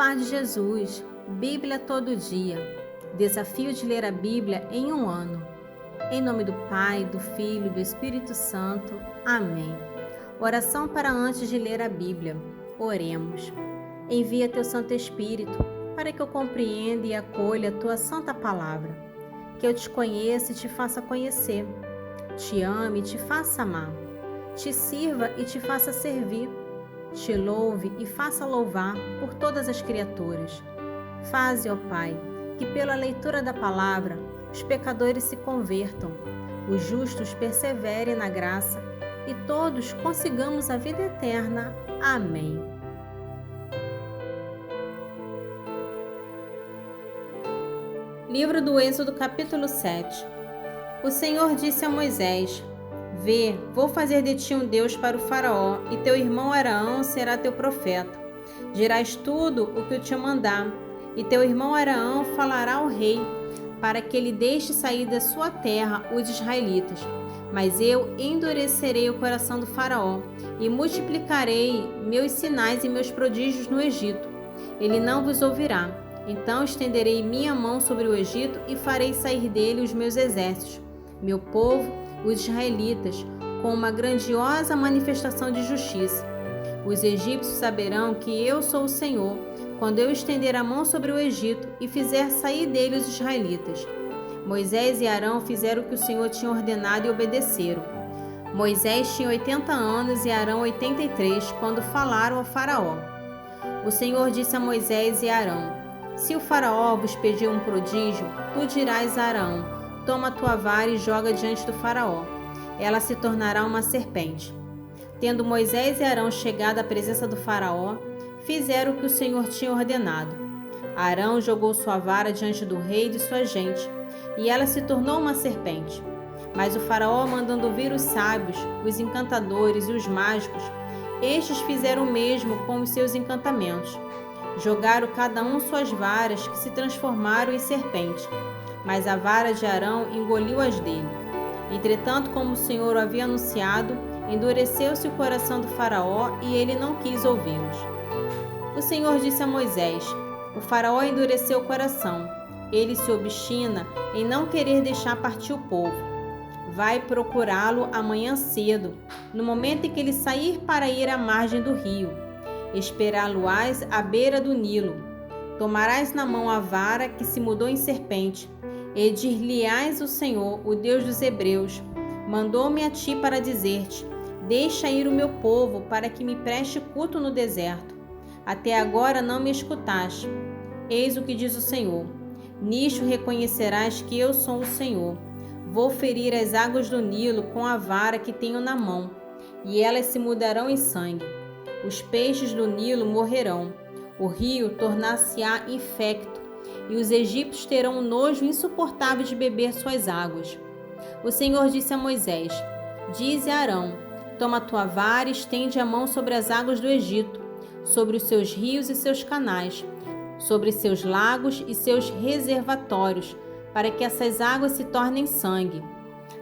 paz de Jesus, Bíblia todo dia. Desafio de ler a Bíblia em um ano. Em nome do Pai, do Filho e do Espírito Santo. Amém. Oração para antes de ler a Bíblia. Oremos. Envia teu Santo Espírito para que eu compreenda e acolha a tua santa palavra. Que eu te conheça e te faça conhecer. Te ame e te faça amar. Te sirva e te faça servir. Te louve e faça louvar por todas as criaturas. Faze, ó Pai, que pela leitura da palavra os pecadores se convertam, os justos perseverem na graça e todos consigamos a vida eterna. Amém. Livro do Êxodo, capítulo 7. O Senhor disse a Moisés: Vê, vou fazer de ti um Deus para o Faraó, e teu irmão Arão será teu profeta. Dirás tudo o que eu te mandar, e teu irmão Arão falará ao rei, para que ele deixe sair da sua terra os israelitas. Mas eu endurecerei o coração do Faraó, e multiplicarei meus sinais e meus prodígios no Egito. Ele não vos ouvirá. Então estenderei minha mão sobre o Egito, e farei sair dele os meus exércitos, meu povo, os israelitas, com uma grandiosa manifestação de justiça. Os egípcios saberão que eu sou o Senhor, quando eu estender a mão sobre o Egito e fizer sair dele os israelitas. Moisés e Arão fizeram o que o Senhor tinha ordenado e obedeceram. Moisés tinha 80 anos e Arão 83, quando falaram ao Faraó. O Senhor disse a Moisés e Arão: Se o Faraó vos pedir um prodígio, tu dirás a Arão: Toma a tua vara e joga diante do Faraó. Ela se tornará uma serpente. Tendo Moisés e Arão chegado à presença do Faraó, fizeram o que o Senhor tinha ordenado. Arão jogou sua vara diante do rei e de sua gente, e ela se tornou uma serpente. Mas o Faraó, mandando vir os sábios, os encantadores e os mágicos, estes fizeram o mesmo com os seus encantamentos. Jogaram cada um suas varas, que se transformaram em serpente. Mas a vara de Arão engoliu as dele. Entretanto, como o Senhor o havia anunciado, endureceu-se o coração do Faraó e ele não quis ouvi-los. O Senhor disse a Moisés: O Faraó endureceu o coração. Ele se obstina em não querer deixar partir o povo. Vai procurá-lo amanhã cedo, no momento em que ele sair para ir à margem do rio. Esperá-lo-ás à beira do Nilo. Tomarás na mão a vara que se mudou em serpente, e dir-lhe-ás: o Senhor, o Deus dos Hebreus, mandou-me a ti para dizer-te: Deixa ir o meu povo, para que me preste culto no deserto. Até agora não me escutaste. Eis o que diz o Senhor: Nisto reconhecerás que eu sou o Senhor. Vou ferir as águas do Nilo com a vara que tenho na mão, e elas se mudarão em sangue. Os peixes do Nilo morrerão, o rio tornar-se-á infecto, e os egípcios terão um nojo insuportável de beber suas águas. O Senhor disse a Moisés: Dize a Arão: Toma a tua vara e estende a mão sobre as águas do Egito, sobre os seus rios e seus canais, sobre seus lagos e seus reservatórios, para que essas águas se tornem sangue.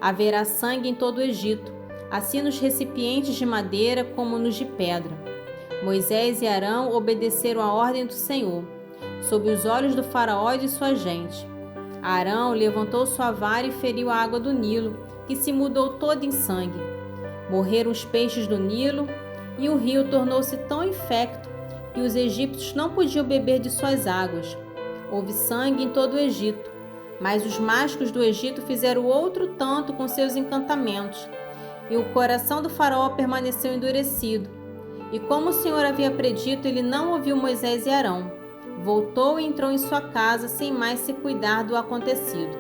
Haverá sangue em todo o Egito, assim nos recipientes de madeira como nos de pedra. Moisés e Arão obedeceram à ordem do Senhor, sob os olhos do Faraó e de sua gente. Arão levantou sua vara e feriu a água do Nilo, que se mudou toda em sangue. Morreram os peixes do Nilo, e o rio tornou-se tão infecto que os egípcios não podiam beber de suas águas. Houve sangue em todo o Egito, mas os mágicos do Egito fizeram outro tanto com seus encantamentos, e o coração do Faraó permaneceu endurecido. E como o Senhor havia predito, ele não ouviu Moisés e Arão. Voltou e entrou em sua casa sem mais se cuidar do acontecido.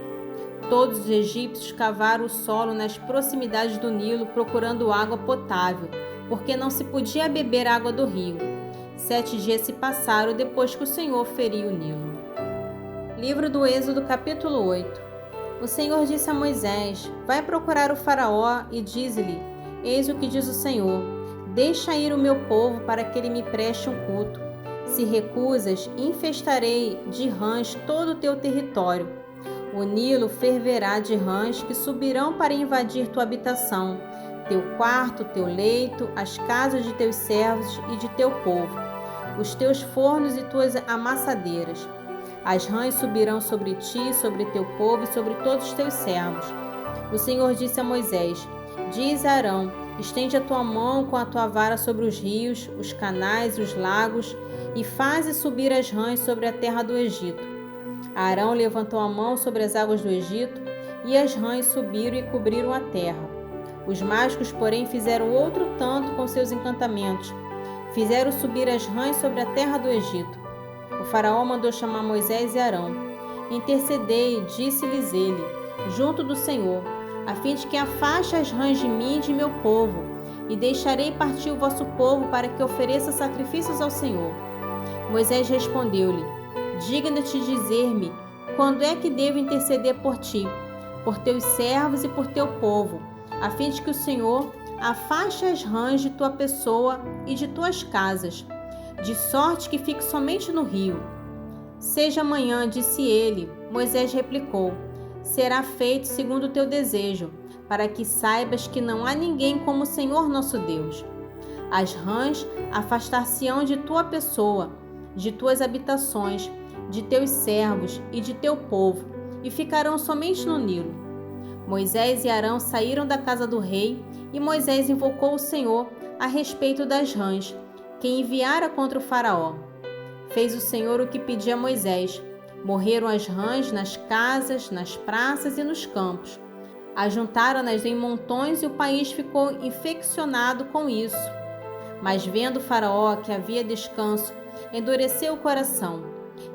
Todos os egípcios cavaram o solo nas proximidades do Nilo procurando água potável, porque não se podia beber água do rio. 7 dias se passaram depois que o Senhor feriu o Nilo. Livro do Êxodo, capítulo 8. O Senhor disse a Moisés: Vai procurar o Faraó e dize-lhe: Eis o que diz o Senhor: Deixa ir o meu povo para que ele me preste um culto. Se recusas, infestarei de rãs todo o teu território. O Nilo ferverá de rãs que subirão para invadir tua habitação, teu quarto, teu leito, as casas de teus servos e de teu povo. os teus fornos e tuas amassadeiras. As rãs subirão sobre ti, sobre teu povo e sobre todos os teus servos. O Senhor disse a Moisés: Diz a Arão: Estende a tua mão com a tua vara sobre os rios, os canais, os lagos, e faze subir as rãs sobre a terra do Egito. Arão levantou a mão sobre as águas do Egito, e as rãs subiram e cobriram a terra. Os mágicos, porém, fizeram outro tanto com seus encantamentos. Fizeram subir as rãs sobre a terra do Egito. O faraó mandou chamar Moisés e Arão. Intercedei, disse-lhes ele, junto do Senhor, a fim de que afaste as rãs de mim e de meu povo, e deixarei partir o vosso povo para que ofereça sacrifícios ao Senhor. Moisés respondeu-lhe: Digna-te dizer-me, quando é que devo interceder por ti, por teus servos e por teu povo, a fim de que o Senhor afaste as rãs de tua pessoa e de tuas casas, de sorte que fique somente no rio. Seja amanhã, disse ele. Moisés replicou: Será feito segundo o teu desejo, para que saibas que não há ninguém como o Senhor nosso Deus. As rãs afastar-se-ão de tua pessoa, de tuas habitações, de teus servos e de teu povo, e ficarão somente no Nilo. Moisés e Arão saíram da casa do rei, e Moisés invocou o Senhor a respeito das rãs, que enviara contra o faraó. Fez o Senhor o que pedia a Moisés. Morreram as rãs nas casas, nas praças e nos campos. Ajuntaram-nas em montões e o país ficou infeccionado com isso. Mas vendo o faraó que havia descanso, endureceu o coração.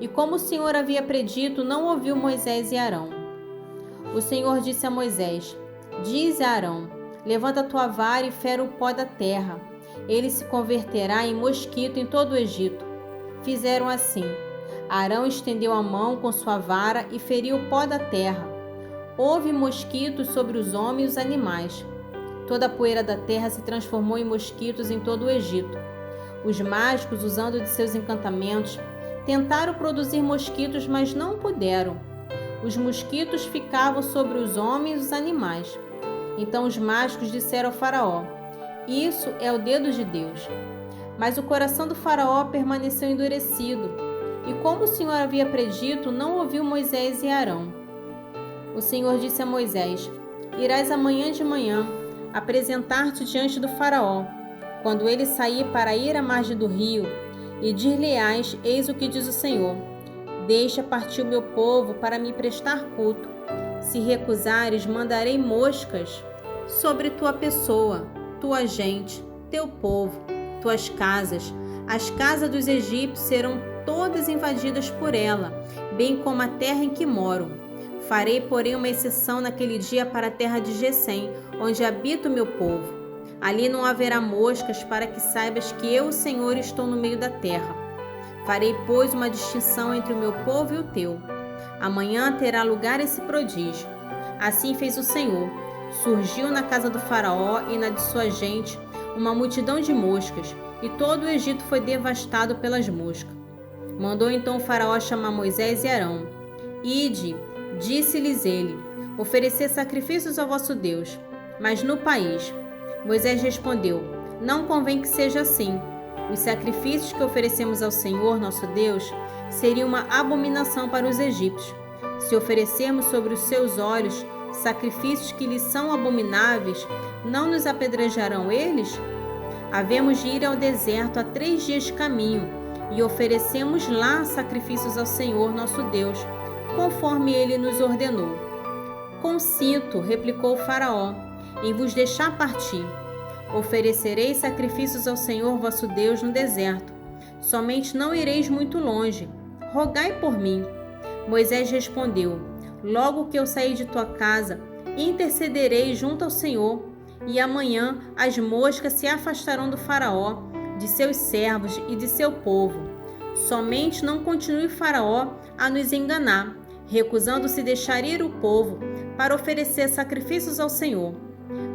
E como o Senhor havia predito, não ouviu Moisés e Arão. O Senhor disse a Moisés: Diz a Arão: Levanta a tua vara e fere o pó da terra. Ele se converterá em mosquito em todo o Egito. Fizeram assim. Arão estendeu a mão com sua vara e feriu o pó da terra. Houve mosquitos sobre os homens e os animais. Toda a poeira da terra se transformou em mosquitos em todo o Egito. Os mágicos, usando de seus encantamentos, tentaram produzir mosquitos, mas não puderam. Os mosquitos ficavam sobre os homens e os animais. Então os mágicos disseram ao faraó: Isso é o dedo de Deus. Mas o coração do faraó permaneceu endurecido. E como o Senhor havia predito, não ouviu Moisés e Arão. O Senhor disse a Moisés: Irás amanhã de manhã apresentar-te diante do faraó, quando ele sair para ir à margem do rio, e dir-lhe-ás: Eis o que diz o Senhor: Deixa partir o meu povo para me prestar culto. Se recusares, mandarei moscas sobre tua pessoa, tua gente, teu povo, tuas casas. As casas dos egípcios serão todas invadidas por ela, bem como a terra em que moram. Farei, porém, uma exceção naquele dia para a terra de Gesem, onde habita o meu povo. Ali não haverá moscas, para que saibas que eu, o Senhor, estou no meio da terra. Farei, pois, uma distinção entre o meu povo e o teu. Amanhã terá lugar esse prodígio. Assim fez o Senhor. Surgiu na casa do faraó e na de sua gente uma multidão de moscas, e todo o Egito foi devastado pelas moscas. Mandou então o faraó chamar Moisés e Arão. Ide, disse-lhes ele, oferecer sacrifícios ao vosso Deus, mas no país. Moisés respondeu: Não convém que seja assim. Os sacrifícios que oferecemos ao Senhor nosso Deus seriam uma abominação para os egípcios. Se oferecermos sobre os seus olhos sacrifícios que lhes são abomináveis, não nos apedrejarão eles? Havemos de ir ao deserto a 3 dias de caminho, e oferecemos lá sacrifícios ao Senhor nosso Deus, conforme ele nos ordenou. Consinto, replicou o faraó, em vos deixar partir. Oferecereis sacrifícios ao Senhor vosso Deus no deserto. Somente não ireis muito longe. Rogai por mim. Moisés respondeu: Logo que eu sair de tua casa, intercederei junto ao Senhor, e amanhã as moscas se afastarão do faraó, de seus servos e de seu povo. Somente não continue Faraó a nos enganar, recusando-se deixar ir o povo para oferecer sacrifícios ao Senhor.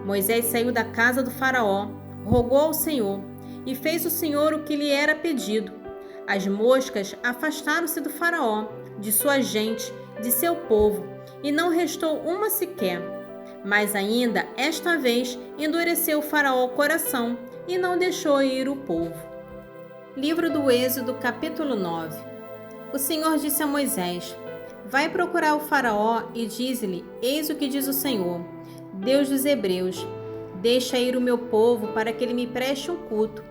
Moisés saiu da casa do Faraó, rogou ao Senhor, e fez o Senhor o que lhe era pedido. As moscas afastaram-se do Faraó, de sua gente, de seu povo, e não restou uma sequer. Mas ainda, esta vez, endureceu o Faraó o coração, e não deixou ir o povo. Livro do Êxodo, capítulo 9. O Senhor disse a Moisés: Vai procurar o Faraó e diz-lhe: Eis o que diz o Senhor, Deus dos Hebreus: Deixa ir o meu povo para que ele me preste um culto.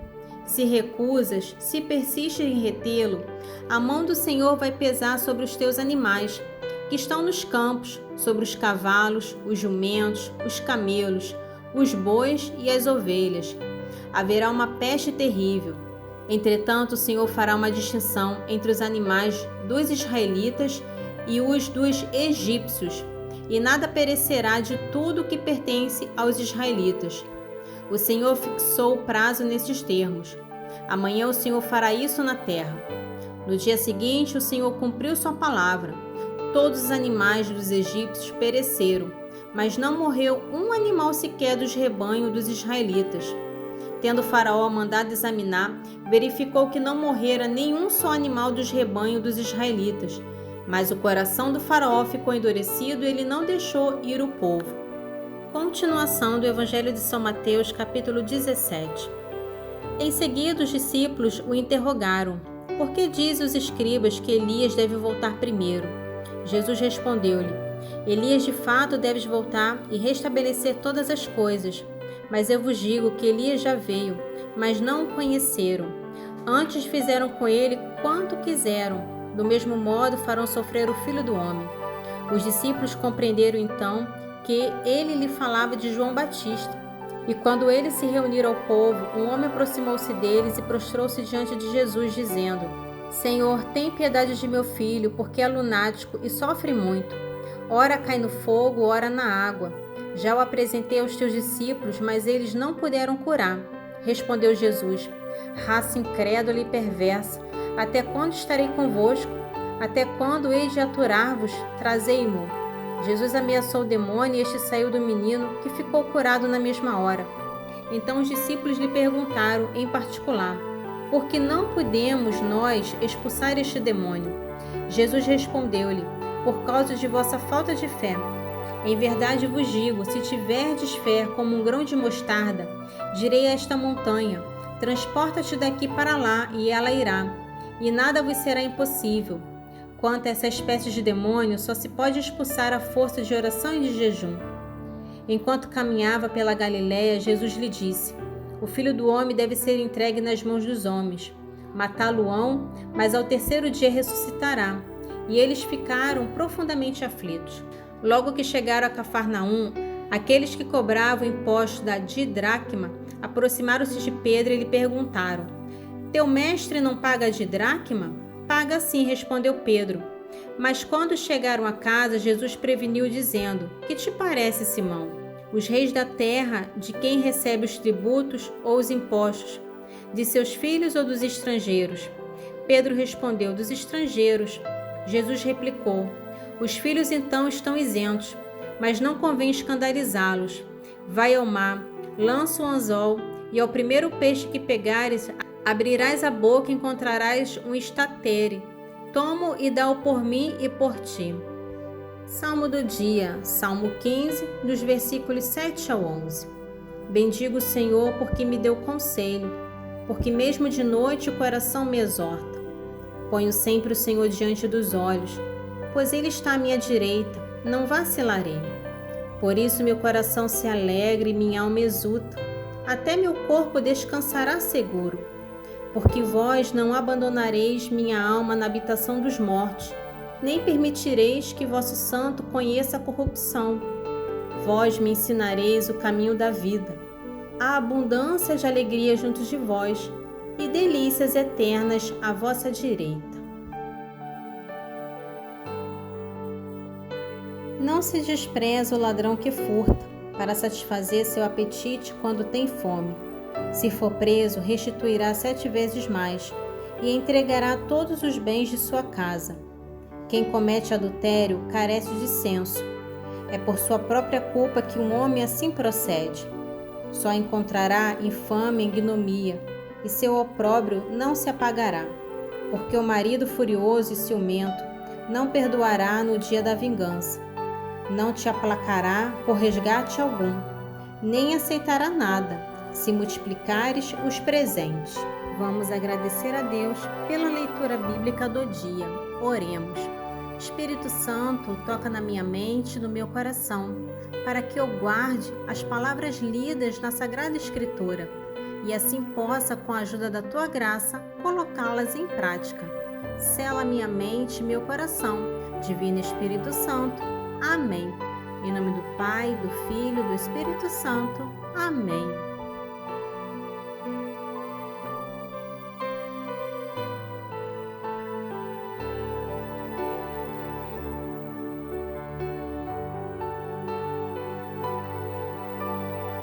Se recusas, se persistes em retê-lo, a mão do Senhor vai pesar sobre os teus animais, que estão nos campos, sobre os cavalos, os jumentos, os camelos, os bois e as ovelhas. Haverá uma peste terrível. Entretanto, o Senhor fará uma distinção entre os animais dos israelitas e os dos egípcios, e nada perecerá de tudo que pertence aos israelitas. O Senhor fixou o prazo nesses termos. Amanhã o Senhor fará isso na terra. No dia seguinte, o Senhor cumpriu sua palavra. Todos os animais dos egípcios pereceram, mas não morreu um animal sequer dos rebanhos dos israelitas. Tendo Faraó mandado examinar, verificou que não morrera nenhum só animal dos rebanhos dos israelitas. Mas o coração do Faraó ficou endurecido e ele não deixou ir o povo. Continuação do Evangelho de São Mateus, capítulo 17. Em seguida, os discípulos o interrogaram: Por que dizem os escribas que Elias deve voltar primeiro? Jesus respondeu-lhe: Elias de fato deve voltar e restabelecer todas as coisas. Mas eu vos digo que Elias já veio, mas não o conheceram. Antes fizeram com ele quanto quiseram. Do mesmo modo farão sofrer o Filho do Homem. Os discípulos compreenderam então que ele lhe falava de João Batista. E quando eles se reuniram ao povo, um homem aproximou-se deles e prostrou-se diante de Jesus, dizendo: Senhor, tem piedade de meu filho, porque é lunático e sofre muito. Ora cai no fogo, ora na água. Já o apresentei aos teus discípulos, mas eles não puderam curar. Respondeu Jesus: Raça incrédula e perversa, até quando estarei convosco? Até quando hei de aturar-vos? Trazei-mo. Jesus ameaçou o demônio e este saiu do menino, que ficou curado na mesma hora. Então os discípulos lhe perguntaram em particular: Por que não podemos nós expulsar este demônio? Jesus respondeu-lhe: Por causa de vossa falta de fé. Em verdade vos digo, se tiverdes fé como um grão de mostarda, direi a esta montanha: transporta-te daqui para lá, e ela irá, e nada vos será impossível. Quanto a essa espécie de demônio, só se pode expulsar à força de oração e de jejum. Enquanto caminhava pela Galiléia, Jesus lhe disse: O Filho do Homem deve ser entregue nas mãos dos homens. Matá-lo-ão, mas ao terceiro dia ressuscitará. E eles ficaram profundamente aflitos. Logo que chegaram a Cafarnaum, aqueles que cobravam impostos da didracma aproximaram-se de Pedro e lhe perguntaram: Teu mestre não paga a didracma? Paga sim, respondeu Pedro. Mas quando chegaram a casa, Jesus preveniu, dizendo: Que te parece, Simão? Os reis da terra, de quem recebe os tributos ou os impostos? De seus filhos ou dos estrangeiros? Pedro respondeu: Dos estrangeiros. Jesus replicou: Os filhos então estão isentos, mas não convém escandalizá-los. Vai ao mar, lança o anzol, e ao primeiro peixe que pegares, abrirás a boca e encontrarás um estatere. Toma-o e dá-o por mim e por ti. Salmo do dia, Salmo 15, dos versículos 7 ao 11. Bendigo o Senhor porque me deu conselho, porque mesmo de noite o coração me exorta. Ponho sempre o Senhor diante dos olhos, pois Ele está à minha direita, não vacilarei. Por isso meu coração se alegra e minha alma exulta, até meu corpo descansará seguro. Porque vós não abandonareis minha alma na habitação dos mortos, nem permitireis que vosso santo conheça a corrupção. Vós me ensinareis o caminho da vida. Há abundância de alegria junto de vós, e delícias eternas à vossa direita. Não se despreza o ladrão que furta, para satisfazer seu apetite quando tem fome. Se for preso, restituirá 7 vezes mais, e entregará todos os bens de sua casa. Quem comete adultério carece de senso. É por sua própria culpa que um homem assim procede. Só encontrará infâmia e ignomia, e seu opróbrio não se apagará. Porque o marido furioso e ciumento não perdoará no dia da vingança. Não te aplacará por resgate algum, nem aceitará nada, se multiplicares os presentes. Vamos agradecer a Deus pela leitura bíblica do dia. Oremos. Espírito Santo, toca na minha mente e no meu coração, para que eu guarde as palavras lidas na Sagrada Escritura e assim possa, com a ajuda da Tua graça, colocá-las em prática. Sela minha mente e meu coração. Divino Espírito Santo. Amém. Em nome do Pai, do Filho e do Espírito Santo. Amém.